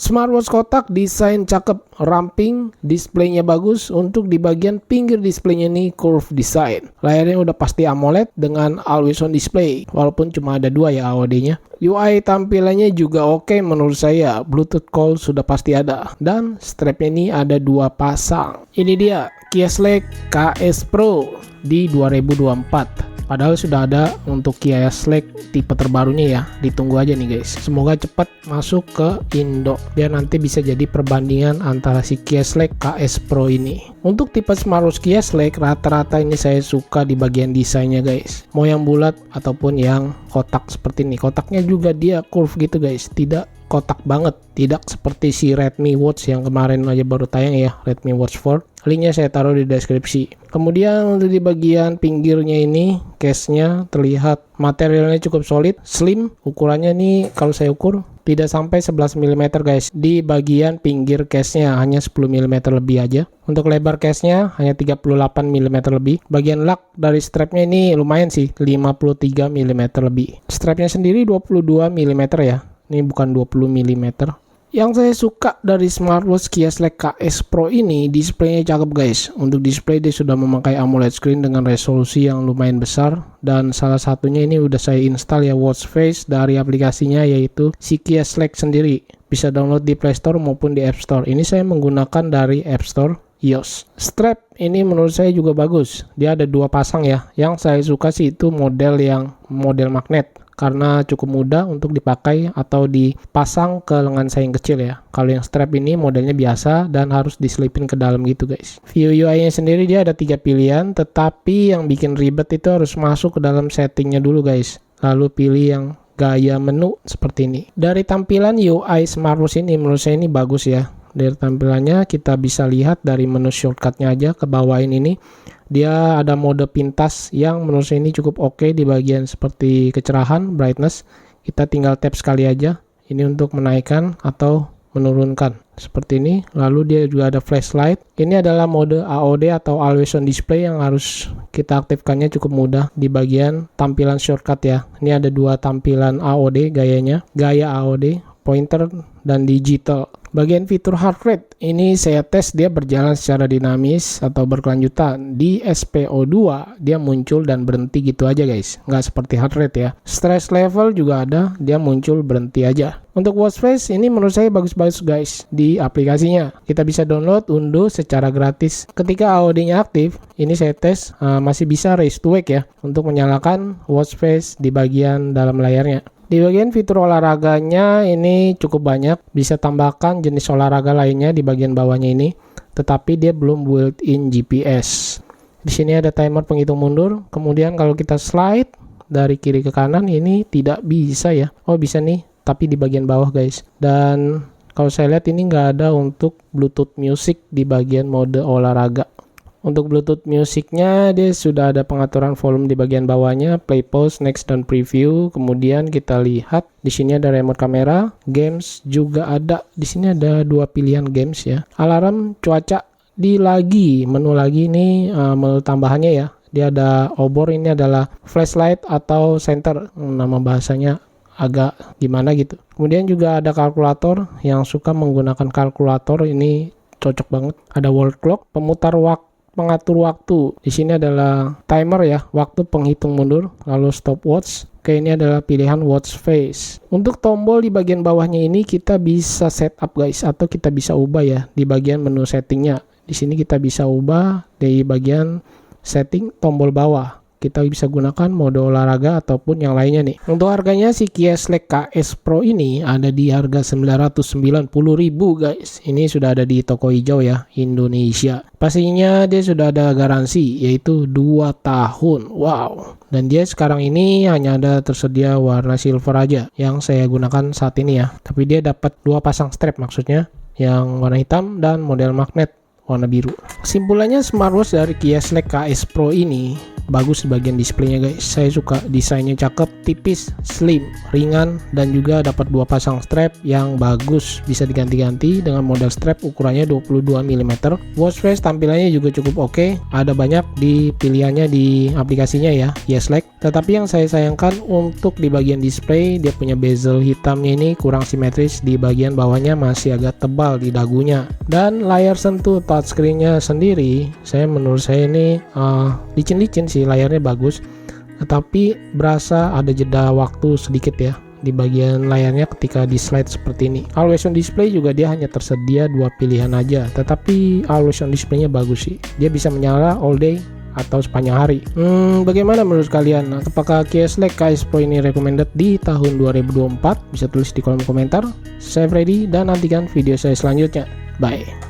Smartwatch kotak, desain cakep, ramping, displaynya bagus. Untuk di bagian pinggir displaynya ini curve design. Layarnya udah pasti AMOLED dengan always on display, walaupun cuma ada 2 ya AOD-nya. UI tampilannya juga oke menurut saya. Bluetooth call sudah pasti ada. Dan strapnya ini ada 2 pasang. Ini dia Kia Select KS Pro di 2024. Padahal sudah ada untuk Kia Select tipe terbarunya ya. Ditunggu aja nih guys. Semoga cepat masuk ke Indo. Biar nanti bisa jadi perbandingan antara si Kia Select KS Pro ini. Untuk tipe smartwatch Kia Select rata-rata ini saya suka di bagian desainnya guys. Mau yang bulat ataupun yang kotak seperti ini. Kotaknya juga dia curve gitu guys. Tidak kotak banget. Tidak seperti si Redmi Watch yang kemarin aja baru tayang ya. Redmi Watch 4. Linknya saya taruh di deskripsi. Kemudian untuk di bagian pinggirnya ini case-nya terlihat materialnya cukup solid, slim. Ukurannya nih kalau saya ukur tidak sampai 11 mm guys. Di bagian pinggir case-nya hanya 10 mm lebih aja. Untuk lebar case-nya hanya 38 mm lebih. Bagian lock dari strapnya ini lumayan sih, 53 mm lebih. Strapnya sendiri 22 mm ya. Ini bukan 20 mm. Yang saya suka dari smartwatch Kia Select KS Pro ini, displaynya cakep guys. Untuk display dia sudah memakai AMOLED screen dengan resolusi yang lumayan besar. Dan salah satunya ini udah saya install ya, watch face dari aplikasinya, yaitu si Kia Select sendiri. Bisa download di Play Store maupun di App Store. Ini saya menggunakan dari App Store iOS. Strap ini menurut saya juga bagus. Dia ada 2 pasang ya. Yang saya suka sih itu model magnet. Karena cukup mudah untuk dipakai atau dipasang ke lengan saya yang kecil ya. Kalau yang strap ini modelnya biasa dan harus diselipin ke dalam gitu guys. View UI-nya sendiri dia ada 3 pilihan, tetapi yang bikin ribet itu harus masuk ke dalam settingnya dulu guys. Lalu pilih yang gaya menu seperti ini. Dari tampilan UI smartwatch ini menurut saya ini bagus ya. Dari tampilannya kita bisa lihat dari menu shortcutnya aja ke bawain ini. Dia ada mode pintas yang menurut saya ini cukup oke di bagian seperti kecerahan, brightness. Kita tinggal tap sekali aja. Ini untuk menaikkan atau menurunkan. Seperti ini. Lalu dia juga ada flashlight. Ini adalah mode AOD atau always on display yang harus kita aktifkannya cukup mudah di bagian tampilan shortcut ya. Ini ada 2 tampilan AOD gayanya. Gaya AOD, pointer, dan digital. Bagian fitur heart rate ini saya tes, dia berjalan secara dinamis atau berkelanjutan. Di SPO2 dia muncul dan berhenti gitu aja guys, nggak seperti heart rate ya. Stress level juga ada, dia muncul berhenti aja. Untuk watch face ini menurut saya bagus-bagus guys di aplikasinya. Kita bisa download, unduh secara gratis. Ketika AOD-nya aktif, ini saya tes masih bisa raise to wake ya untuk menyalakan watch face di bagian dalam layarnya. Di bagian fitur olahraganya ini cukup banyak, bisa tambahkan jenis olahraga lainnya di bagian bawahnya ini, tetapi dia belum built-in GPS. Di sini ada timer penghitung mundur, kemudian kalau kita slide dari kiri ke kanan ini tidak bisa ya. Oh bisa nih, tapi di bagian bawah guys. Dan kalau saya lihat ini nggak ada untuk Bluetooth music di bagian mode olahraga. Untuk Bluetooth musiknya dia sudah ada pengaturan volume di bagian bawahnya, play, pause, next, dan preview. Kemudian kita lihat di sini ada remote kamera, games juga ada. Di sini ada 2 pilihan games ya. Alarm, cuaca, menu lagi ini menu tambahannya ya. Dia ada obor, ini adalah flashlight atau center, nama bahasanya agak gimana gitu. Kemudian juga ada kalkulator, yang suka menggunakan kalkulator ini cocok banget. Ada wall clock, pemutar waktu, pengatur waktu. Di sini adalah timer ya, waktu penghitung mundur, lalu stopwatch. Oke, ini adalah pilihan watch face. Untuk tombol di bagian bawahnya ini kita bisa setup guys, atau kita bisa ubah ya di bagian menu settingnya. Di sini kita bisa ubah di bagian setting tombol bawah. Kita bisa gunakan mode olahraga ataupun yang lainnya nih. Untuk harganya si Kia Select KS Pro ini ada di harga 990.000 guys. Ini sudah ada di toko hijau ya, Indonesia. Pastinya dia sudah ada garansi yaitu 2 tahun. Wow. Dan dia sekarang ini hanya ada tersedia warna silver aja yang saya gunakan saat ini ya. Tapi dia dapat 2 pasang strap maksudnya, yang warna hitam dan model magnet warna biru. Kesimpulannya smartwatch dari Kia Select KS Pro ini bagus di bagian displaynya guys. Saya suka desainnya cakep, tipis, slim, ringan, dan juga dapat 2 pasang strap yang bagus, bisa diganti-ganti dengan model strap ukurannya 22 mm. Watch face tampilannya juga cukup oke, ada banyak di pilihannya di aplikasinya ya, Yeslek. Tetapi yang saya sayangkan untuk di bagian display, dia punya bezel hitamnya ini kurang simetris, di bagian bawahnya masih agak tebal di dagunya. Dan layar sentuh touchscreen-nya sendiri, menurut saya ini licin-licin sih, layarnya bagus, tetapi berasa ada jeda waktu sedikit ya di bagian layarnya ketika di slide seperti ini. Always on display juga dia hanya tersedia 2 pilihan aja, tetapi always on display-nya bagus sih, dia bisa menyala all day atau sepanjang hari. Bagaimana menurut kalian? Apakah Kia Select KS Pro ini recommended di tahun 2024? Bisa tulis di kolom komentar. Saya Freddy dan nantikan video saya selanjutnya. Bye.